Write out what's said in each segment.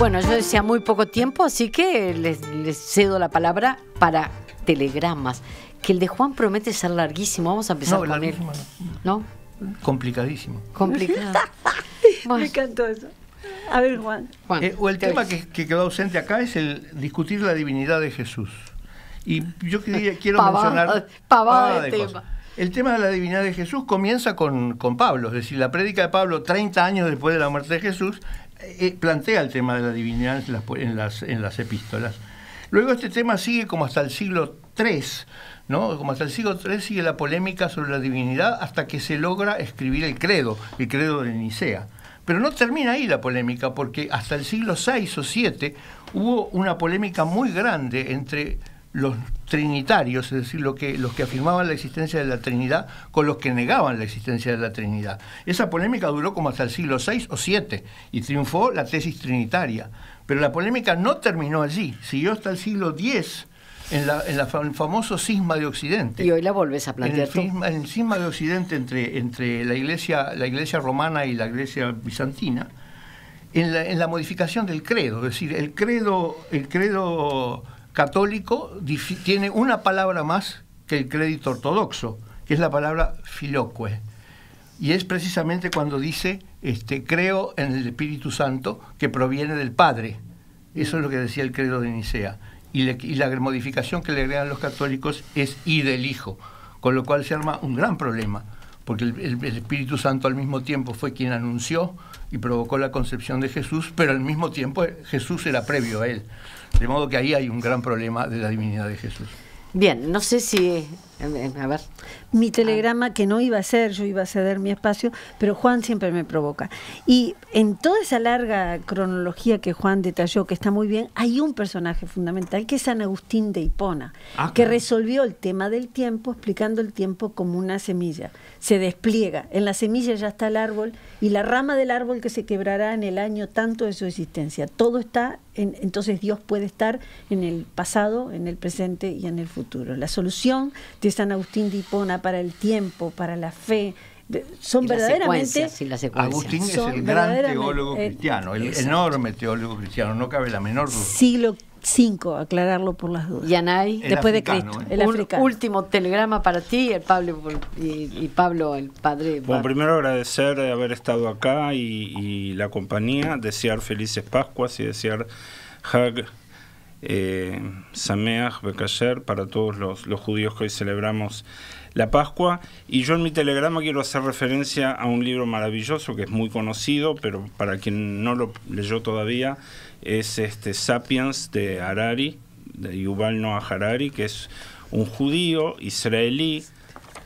Bueno, yo decía muy poco tiempo, así que les cedo la palabra para telegramas. Que el de Juan promete ser larguísimo. Vamos a empezar con él. ¿No? Complicadísimo. Complicado. Bueno. Me encantó eso. A ver, Juan. O el tema que quedó ausente acá es el discutir la divinidad de Jesús. Y yo quiero mencionar... Pavada de tema. El tema de la divinidad de Jesús comienza con Pablo, es decir, la prédica de Pablo 30 años después de la muerte de Jesús plantea el tema de la divinidad en las epístolas. Luego este tema sigue como hasta el siglo III, ¿no? Como hasta el siglo III sigue la polémica sobre la divinidad hasta que se logra escribir el credo de Nicea. Pero no termina ahí la polémica, porque hasta el siglo VI o VII hubo una polémica muy grande entre los trinitarios, es decir, los que afirmaban la existencia de la Trinidad con los que negaban la existencia de la Trinidad. Esa polémica duró como hasta el siglo VI o VII y triunfó la tesis trinitaria. Pero la polémica no terminó allí, siguió hasta el siglo X en el famoso cisma de Occidente. Y hoy la volvés a plantear tú. En el cisma de Occidente entre la iglesia romana y la iglesia bizantina, en la modificación del credo, es decir, el credo católico tiene una palabra más que el credo ortodoxo, que es la palabra filioque. Y es precisamente cuando dice, creo en el Espíritu Santo que proviene del Padre. Eso es lo que decía el credo de Nicea. Y la modificación que le agregan los católicos es y del Hijo, con lo cual se arma un gran problema, porque el Espíritu Santo al mismo tiempo fue quien anunció y provocó la concepción de Jesús, pero al mismo tiempo Jesús era previo a él. De modo que ahí hay un gran problema de la divinidad de Jesús. Bien, no sé si... A ver. Mi telegrama, que no iba a ser, yo iba a ceder mi espacio, pero Juan siempre me provoca. Y en toda esa larga cronología que Juan detalló, que está muy bien, hay un personaje fundamental, que es San Agustín de Hipona, que resolvió el tema del tiempo, explicando el tiempo como una semilla. Se despliega, en la semilla ya está el árbol, y la rama del árbol que se quebrará en el año tanto de su existencia. Todo está, entonces Dios puede estar en el pasado, en el presente y en el futuro. La solución de San Agustín de Hipona para el tiempo, para la fe, son verdaderamente... Agustín es el gran teólogo cristiano, el enorme teólogo cristiano, no cabe la menor duda. Siglo V, aclararlo por las dudas. Yanay, después de Cristo, el africano. Último telegrama para ti, el Pablo y Pablo, el padre. Bueno, primero agradecer haber estado acá y la compañía, desear felices Pascuas y desear Hag Sameach Bekasher para todos los judíos que hoy celebramos la Pascua. Y yo en mi telegrama quiero hacer referencia a un libro maravilloso que es muy conocido, pero para quien no lo leyó todavía, es Sapiens de Harari, de Yuval Noah Harari, que es un judío israelí,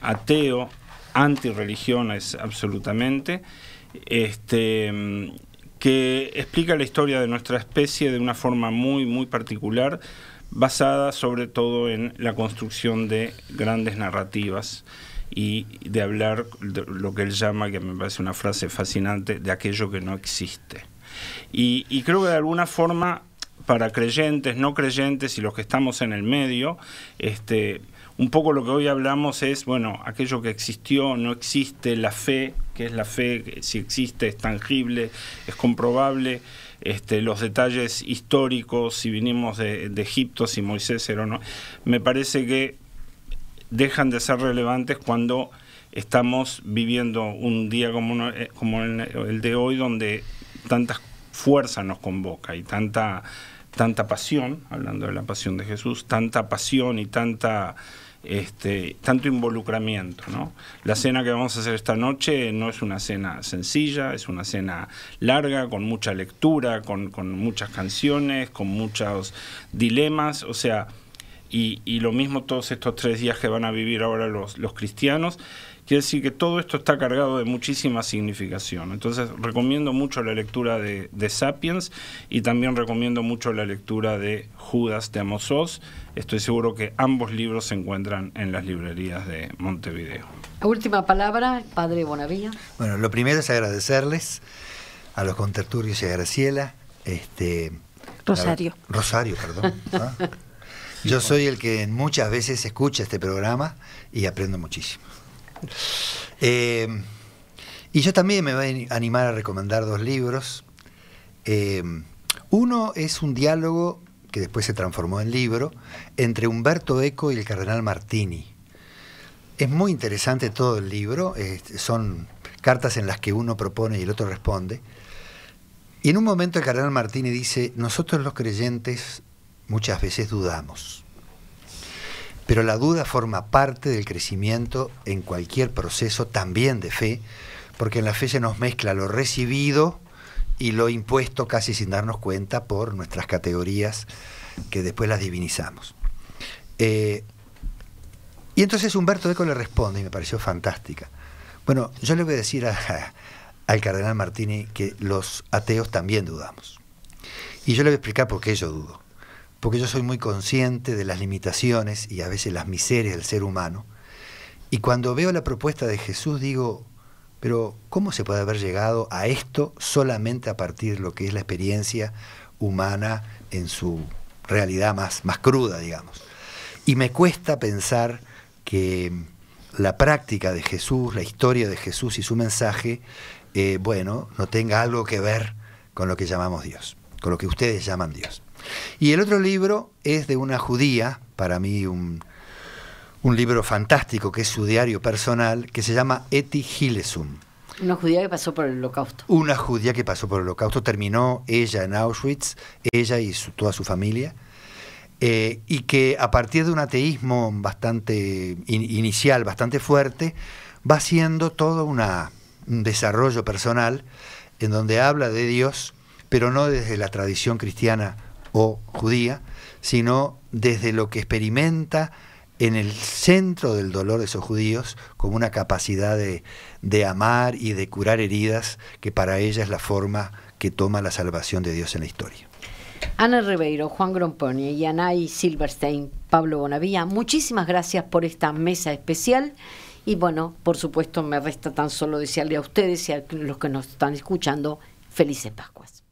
ateo, antirreligión es absolutamente, que explica la historia de nuestra especie de una forma muy, muy particular, basada sobre todo en la construcción de grandes narrativas y de hablar de lo que él llama, que me parece una frase fascinante, de aquello que no existe. Y creo que de alguna forma, para creyentes, no creyentes y los que estamos en el medio, un poco lo que hoy hablamos es, bueno, aquello que existió, no existe, la fe, que es la fe, si existe, es tangible, es comprobable, los detalles históricos, si vinimos de Egipto, si Moisés era o no, me parece que dejan de ser relevantes cuando estamos viviendo un día como el de hoy, donde tanta fuerza nos convoca y tanta pasión, hablando de la pasión de Jesús, tanta pasión y tanto involucramiento, ¿no? La cena que vamos a hacer esta noche no es una cena sencilla, es una cena larga, con mucha lectura, con muchas canciones, con muchos dilemas, o sea, y lo mismo todos estos 3 días que van a vivir ahora los cristianos. Quiere decir que todo esto está cargado de muchísima significación. Entonces recomiendo mucho la lectura de Sapiens y también recomiendo mucho la lectura de Judas de Amos Oz. Estoy seguro que ambos libros se encuentran en las librerías de Montevideo. Última palabra, padre Bonavía. Bueno, lo primero es agradecerles a los contertulios y a Graciela. Rosario, perdón. Yo soy el que muchas veces escucha este programa y aprendo muchísimo. Y yo también me voy a animar a recomendar 2 libros. Uno es un diálogo que después se transformó en libro entre Umberto Eco y el cardenal Martini. Es muy interesante todo el libro, son cartas en las que uno propone y el otro responde. Y en un momento el cardenal Martini dice: nosotros los creyentes muchas veces dudamos, pero la duda forma parte del crecimiento en cualquier proceso, también de fe, porque en la fe se nos mezcla lo recibido y lo impuesto casi sin darnos cuenta por nuestras categorías que después las divinizamos. Y entonces Umberto Eco le responde, y me pareció fantástica. Bueno, yo le voy a decir al cardenal Martini que los ateos también dudamos. Y yo le voy a explicar por qué yo dudo. Porque yo soy muy consciente de las limitaciones y a veces las miserias del ser humano. Y cuando veo la propuesta de Jesús digo, pero ¿cómo se puede haber llegado a esto solamente a partir de lo que es la experiencia humana en su realidad más cruda, digamos? Y me cuesta pensar que la práctica de Jesús, la historia de Jesús y su mensaje, no tenga algo que ver con lo que llamamos Dios, con lo que ustedes llaman Dios. Y el otro libro es de una judía, para mí un libro fantástico, que es su diario personal, que se llama Etty Hillesum. Una judía que pasó por el Holocausto. Una judía que pasó por el Holocausto, terminó ella en Auschwitz, ella y toda su familia, y que a partir de un ateísmo bastante inicial, bastante fuerte, va haciendo todo un desarrollo personal en donde habla de Dios, pero no desde la tradición cristiana o judía, sino desde lo que experimenta en el centro del dolor de esos judíos, como una capacidad de amar y de curar heridas, que para ella es la forma que toma la salvación de Dios en la historia. Ana Ribeiro, Juan Gromponi y Anay Silverstein, Pablo Bonavía, muchísimas gracias por esta mesa especial. Y bueno, por supuesto, me resta tan solo desearle a ustedes y a los que nos están escuchando felices Pascuas.